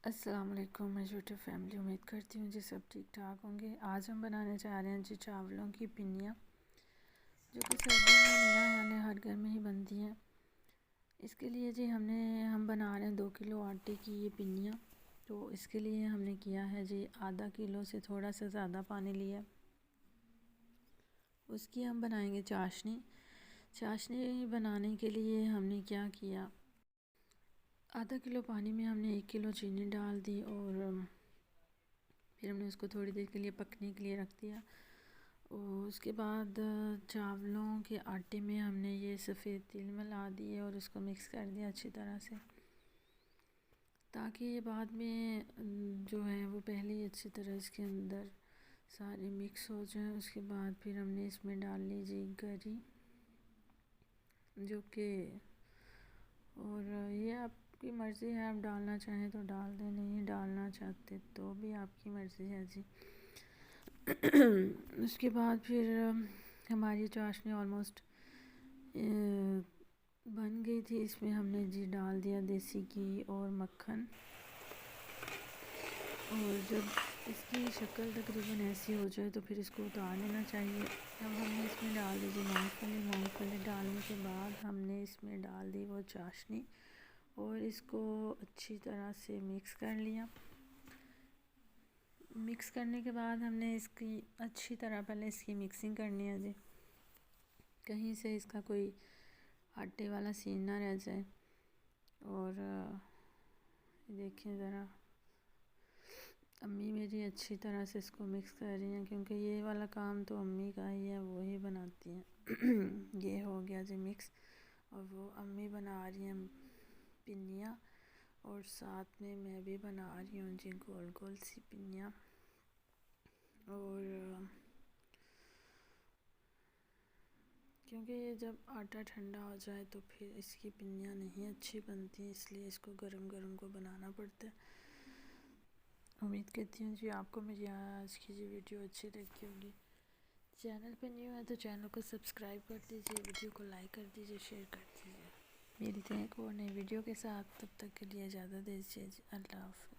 अस्सलाम वालेकुम मैं यूट्यूब फैमिली। उम्मीद करती हूँ जी सब ठीक ठाक होंगे। आज हम बनाने जा रहे हैं जी चावलों की पिन्नियाँ, जो कि सर्दियों में मेरा ख्याल है हर घर में ही बनती हैं। इसके लिए जी हम बना रहे हैं 2 किलो आटे की ये पिन्नियाँ। तो इसके लिए हमने किया है जी आधा किलो से थोड़ा सा ज़्यादा पानी लिया। उसकी हम बनाएंगे चाशनी। चाशनी बनाने के लिए हमने क्या किया, आधा किलो पानी में हमने 1 किलो चीनी डाल दी और फिर हमने उसको थोड़ी देर के लिए पकने के लिए रख दिया। और उसके बाद चावलों के आटे में हमने ये सफ़ेद तिल मिला दिए और उसको मिक्स कर दिया अच्छी तरह से, ताकि ये बाद में जो है वो पहले ही अच्छी तरह इसके अंदर सारे मिक्स हो जाए। उसके बाद फिर हमने इसमें डाल ली जी गरी, जो कि और ये आपकी मर्ज़ी है, आप डालना चाहें तो डाल दें, नहीं डालना चाहते तो भी आपकी मर्ज़ी है जी। उसके बाद फिर हमारी चाशनी ऑलमोस्ट बन गई थी। इसमें हमने जी डाल दिया देसी घी और मक्खन, और जब इसकी शक्ल तकरीबन ऐसी हो जाए तो फिर इसको उतार लेना चाहिए। अब हमने इसमें डाल दी मूँगफली। मूँगफली डालने के बाद हमने इसमें डाल दी वो चाशनी और इसको अच्छी तरह से मिक्स कर लिया। मिक्स करने के बाद हमने इसकी अच्छी तरह पहले इसकी मिक्सिंग करनी है जी, कहीं से इसका कोई आटे वाला सीन ना रह जाए। और देखिए ज़रा अम्मी मेरी अच्छी तरह से इसको मिक्स कर रही हैं, क्योंकि ये वाला काम तो अम्मी का ही है, वो ही बनाती हैं। ये हो गया जी मिक्स, और वो अम्मी बना रही हैं पिन्नियाँ और साथ में मैं भी बना रही हूँ जी गोल गोल सी पिन्नियाँ। और क्योंकि ये जब आटा ठंडा हो जाए तो फिर इसकी पिन्नियाँ नहीं अच्छी बनती, इसलिए इसको गरम गरम को बनाना पड़ता है। उम्मीद करती हूँ जी आपको मेरी आज की जी वीडियो अच्छी लगी होगी। चैनल पे न्यू है तो चैनल को सब्सक्राइब कर दीजिए, वीडियो को लाइक कर दीजिए, शेयर कर दीजिए। मिलते हैं एक और नई वीडियो के साथ, तब तक के लिए इजाज़त दीजिए जी। अल्लाह हाफ़िज़।